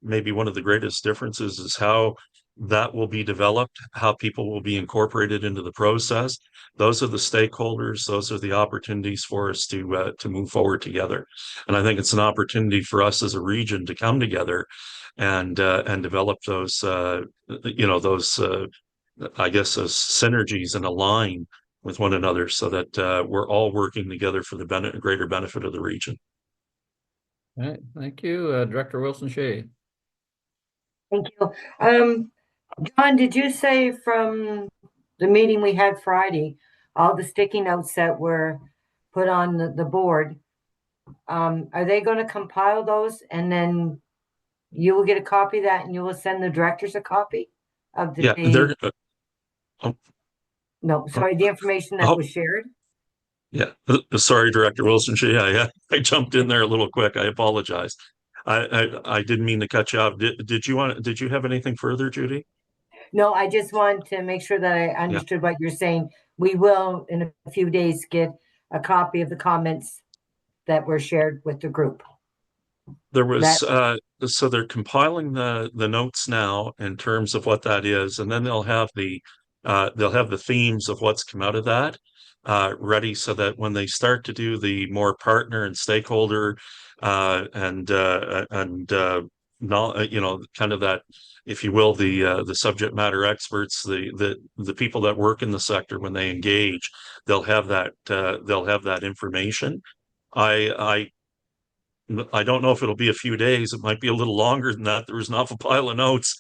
maybe one of the greatest differences is how that will be developed, how people will be incorporated into the process. Those are the stakeholders. Those are the opportunities for us to move forward together. And I think it's an opportunity for us as a region to come together and develop those, those synergies and align with one another so that we're all working together for the greater benefit of the region. All right, thank you, Director Wilson Shea. Thank you. John, did you say from the meeting we had Friday, all the sticky notes that were put on the board, are they going to compile those and then you will get a copy of that and you will send the directors a copy of the the information that was shared? Yeah, sorry, Director Wilson. I jumped in there a little quick. I apologize. I didn't mean to cut you off. Did you have anything further, Judy? No, I just want to make sure that I understood what you're saying. We will, in a few days, get a copy of the comments that were shared with the group. There was so they're compiling the notes now in terms of what that is, and then they'll have the themes of what's come out of that ready, so that when they start to do the more partner and stakeholder kind of that, if you will, the subject matter experts, the people that work in the sector, when they engage, they'll have that information. I don't know if it'll be a few days. It might be a little longer than that. There was an awful pile of notes.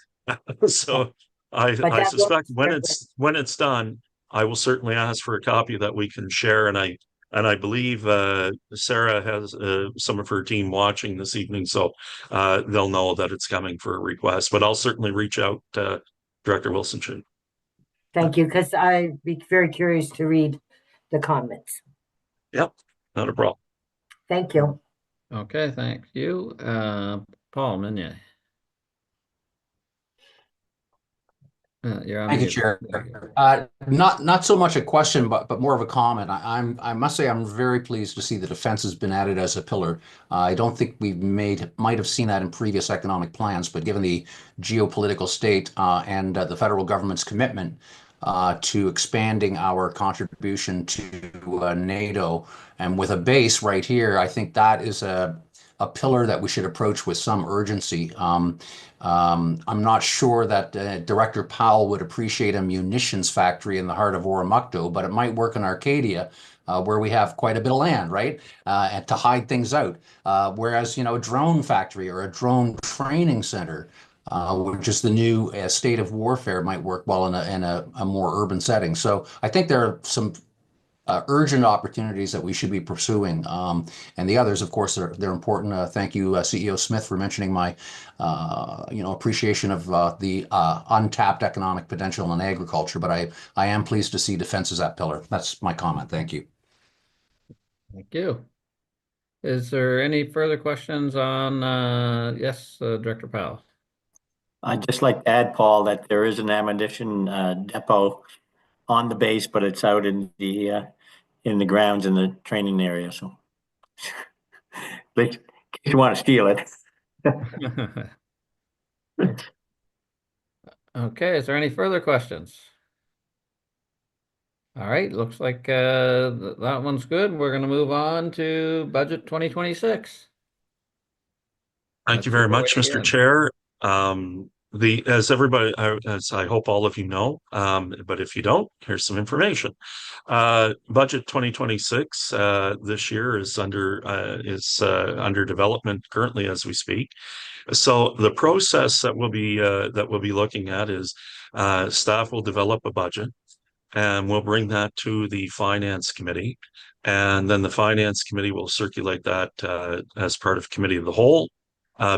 So I suspect when it's done, I will certainly ask for a copy that we can share. And I believe Sarah has some of her team watching this evening, so they'll know that it's coming for a request. But I'll certainly reach out to Director Wilson. Thank you, because I'd be very curious to read the comments. Yep, not a problem. Thank you. Okay, thank you. Paul Meunier. You're on Thank you, mute. Chair. Not so much a question, but more of a comment. I must say I'm very pleased to see the defense has been added as a pillar. I don't think we might have seen that in previous economic plans, but given the geopolitical state and the federal government's commitment to expanding our contribution to NATO, and with a base right here, I think that is a pillar that we should approach with some urgency. I'm not sure that Director Powell would appreciate a munitions factory in the heart of Oromocto, but it might work in Arcadia, where we have quite a bit of land, right? And to hide things out. Whereas, a drone factory or a drone training center, which is the new state of warfare, might work well in a more urban setting. So I think there are some urgent opportunities that we should be pursuing. And the others, of course, they're important. Thank you, CEO Smith, for mentioning my, appreciation of the untapped economic potential in agriculture. But I am pleased to see defense as that pillar. That's my comment. Thank you. Thank you. Is there any further questions on, yes, Director Powell? I'd just like to add, Paul, that there is an ammunition depot on the base, but it's out in the grounds in the training area. So, in case you want to steal it. Okay, is there any further questions? All right, looks like that one's good. We're going to move on to budget 2026. Thank you very much, Mr. Chair. As everybody, as I hope all of you know, but if you don't, here's some information. Budget 2026 this year is under development currently as we speak. So the process that we'll be looking at is staff will develop a budget, and we'll bring that to the Finance Committee, and then the Finance Committee will circulate that as part of Committee of the Whole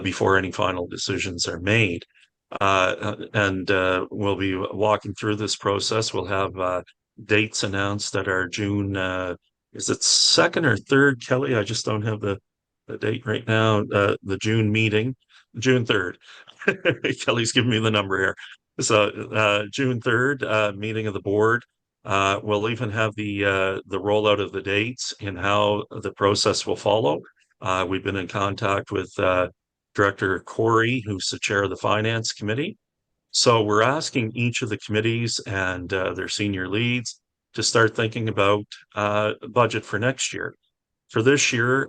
before any final decisions are made. And we'll be walking through this process. We'll have dates announced at our June, is it 2nd or 3rd, Kelly? I just don't have the date right now. The June meeting, June 3rd. Kelly's giving me the number here. So June 3rd meeting of the board. We'll even have the rollout of the dates and how the process will follow. We've been in contact with Director Corey, who's the chair of the Finance Committee. So we're asking each of the committees and their senior leads to start thinking about budget for next year. For this year,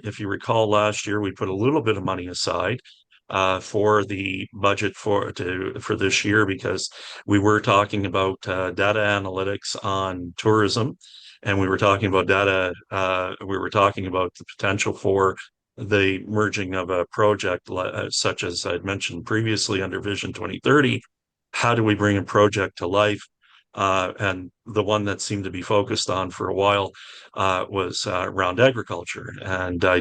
if you recall, last year we put a little bit of money aside for the budget for this year, because we were talking about data analytics on tourism, and we were talking about we were talking about the potential for the merging of a project such as I'd mentioned previously under Vision 2030. How do we bring a project to life? And the one that seemed to be focused on for a while was around agriculture, and I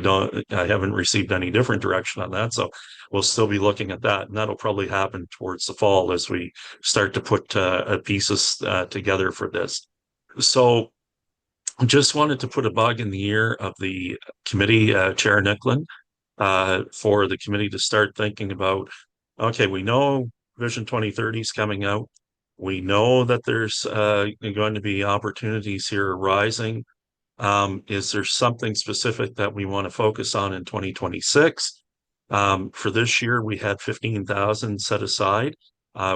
haven't received any different direction on that, so we'll still be looking at that, and that'll probably happen towards the fall as we start to put pieces together for this. So just wanted to put a bug in the ear of the committee, Chair Nicklin, for the committee to start thinking about, okay, we know Vision 2030 is coming out. We know that there's going to be opportunities here arising. Is there something specific that we want to focus on in 2026? For this year, we had 15,000 set aside.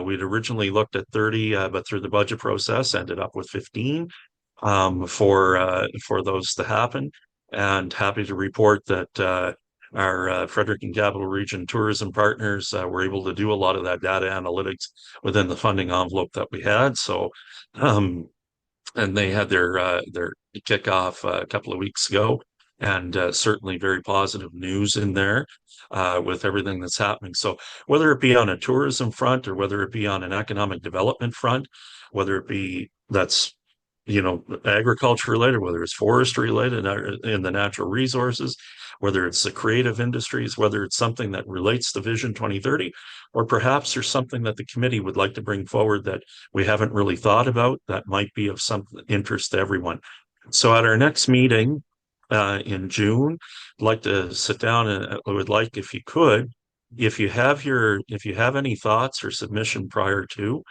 We'd originally looked at 30, but through the budget process, ended up with 15 for those to happen. And happy to report that our Frederick and Capital Region tourism partners were able to do a lot of that data analytics within the funding envelope that we had. So, and they had their kickoff a couple of weeks ago, and certainly very positive news in there with everything that's happening. So whether it be on a tourism front or whether it be on an economic development front, whether it be that's agriculture related, whether it's forestry related in the natural resources, whether it's the creative industries, whether it's something that relates to Vision 2030, or perhaps there's something that the committee would like to bring forward that we haven't really thought about that might be of some interest to everyone. So at our next meeting in June, I'd like to sit down, and I would like, if you could, if you have any thoughts or submission prior to,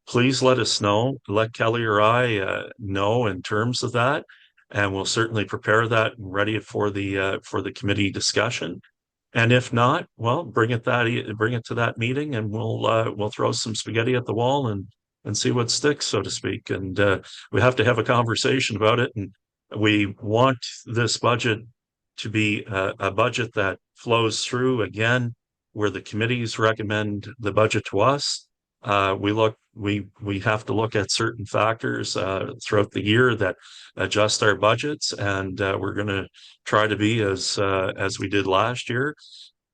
please let us know. Let Kelly or I know in terms of that, and we'll certainly prepare that and ready it for the committee discussion. And if not, well, bring it to that meeting, and we'll throw some spaghetti at the wall and see what sticks, so to speak. And we have to have a conversation about it. And we want this budget to be a budget that flows through again, where the committees recommend the budget to us. We have to look at certain factors throughout the year that adjust our budgets, and we're going to try to be as we did last year,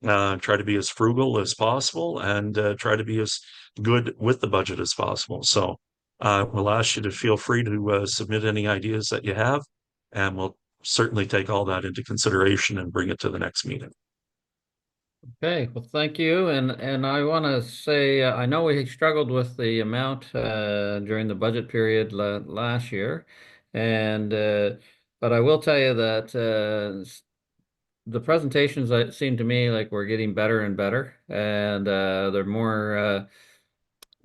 try to be as frugal as possible, and try to be as good with the budget as possible. So we'll ask you to feel free to submit any ideas that you have, and we'll certainly take all that into consideration and bring it to the next meeting. Okay, well, thank you. And I want to say, I know we struggled with the amount during the budget period last year. And but I will tell you that the presentations seem to me like we're getting better and better. And they're more,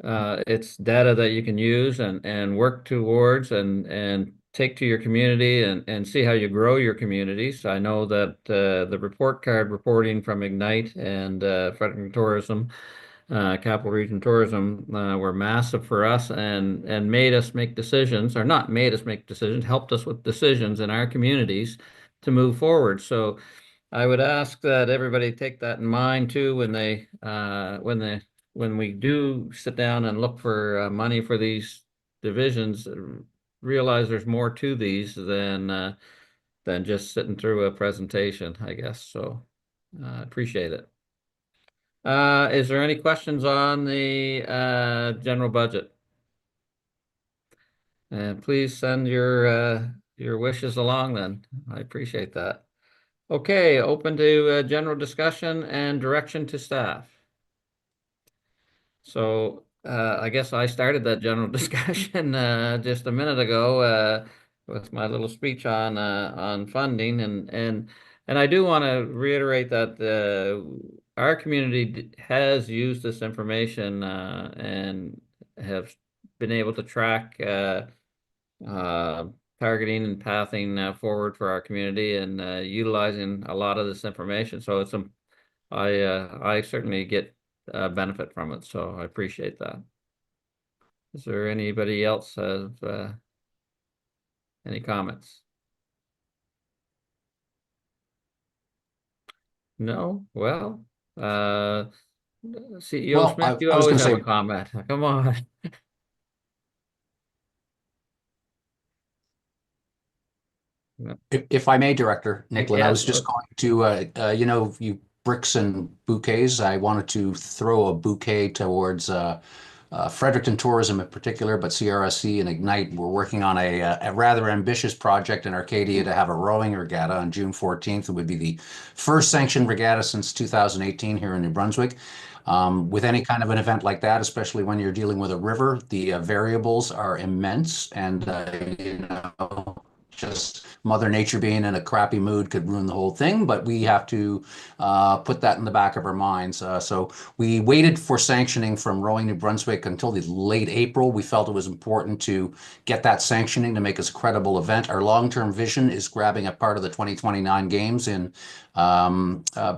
it's data that you can use and work towards and take to your community and see how you grow your communities. I know that the report card reporting from Ignite and Fredericton Tourism, Capital Region Tourism, were massive for us and made us make decisions, or not made us make decisions, helped us with decisions in our communities to move forward. So I would ask that everybody take that in mind too when we do sit down and look for money for these divisions. Realize there's more to these than just sitting through a presentation, I guess. So appreciate it. Is there any questions on the general budget? And please send your wishes along then. I appreciate that. Okay, open to general discussion and direction to staff. So I guess I started that general discussion just a minute ago with my little speech on funding, and I do want to reiterate that our community has used this information and have been able to track targeting and pathing forward for our community and utilizing a lot of this information. So it's I certainly get benefit from it, so I appreciate that. Is there anybody else have any comments? No? Well, CEO Well, Smith, you I was always gonna have a say, comment. Come on. if I may, Director Nicklin, I Yes. was just going to, you bricks and bouquets. I wanted to throw a bouquet towards Fredericton Tourism in particular, but CRSC and Ignite. We're working on a rather ambitious project in Arcadia to have a rowing regatta on June 14th. It would be the first sanctioned regatta since 2018 here in New Brunswick. With any kind of an event like that, especially when you're dealing with a river, the variables are immense, and just Mother Nature being in a crappy mood could ruin the whole thing. But we have to put that in the back of our minds. So we waited for sanctioning from Rowing New Brunswick until the late April. We felt it was important to get that sanctioning to make us a credible event. Our long-term vision is grabbing a part of the 2029 games and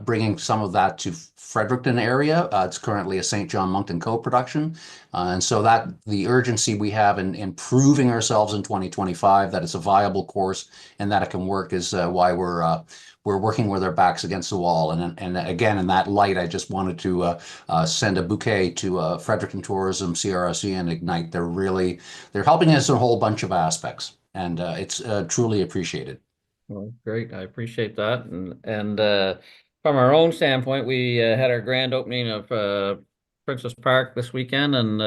bringing some of that to Fredericton area. It's currently a St. John Moncton co-production. And so that the urgency we have in improving ourselves in 2025, that it's a viable course and that it can work, is why we're working with our backs against the wall. And again, in that light, I just wanted to send a bouquet to Fredericton Tourism, CRSC, and Ignite. They're helping us in a whole bunch of aspects, and it's truly appreciated. Well, great. I appreciate that. And from our own standpoint, we had our grand opening of Princess Park this weekend, and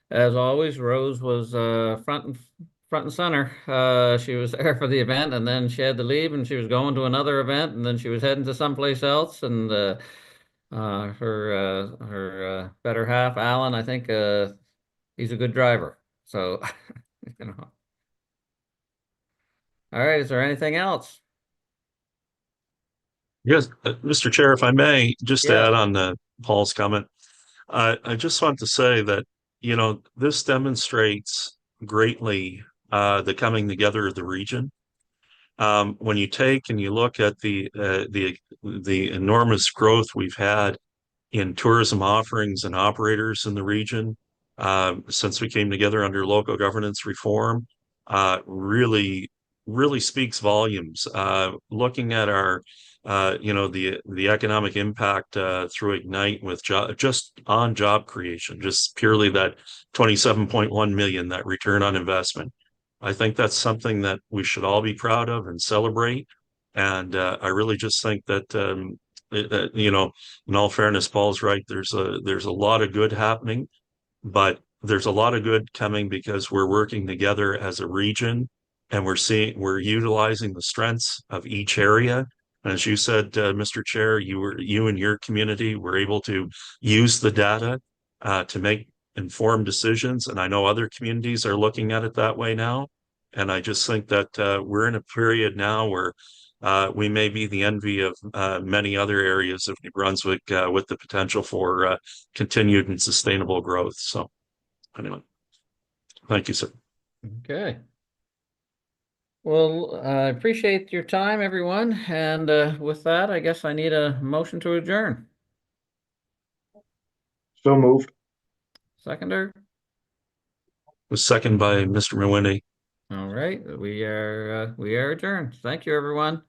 as always, Rose was front and center. She was there for the event, and then she had to leave, and she was going to another event, and then she was heading to someplace else. And her better half, Alan, I think he's a good driver. So, you know. All right. Is there anything else? Yes, Mr. Chair, if I may, just to Yeah. add on to Paul's comment, I just want to say that, you know, this demonstrates greatly the coming together of the region. When you take and you look at the enormous growth we've had in tourism offerings and operators in the region since we came together under local governance reform, really speaks volumes. Looking at our you know, the economic impact through Ignite with just on job creation, just purely that 27.1 million, that return on investment. I think that's something that we should all be proud of and celebrate. And I really just think that you know, in all fairness, Paul's right. There's a lot of good happening, but there's a lot of good coming because we're working together as a region, and we're utilizing the strengths of each area. And as you said, Mr. Chair, you and your community were able to use the data to make informed decisions, and I know other communities are looking at it that way now. And I just think that we're in a period now where we may be the envy of many other areas of New Brunswick with the potential for continued and sustainable growth. So anyway, thank you, sir. Okay. Well, I appreciate your time, everyone. And with that, I guess I need a motion to adjourn. So moved. Seconder? Was seconded by Mr. Mawhinney. All right, we are adjourned. Thank you, everyone.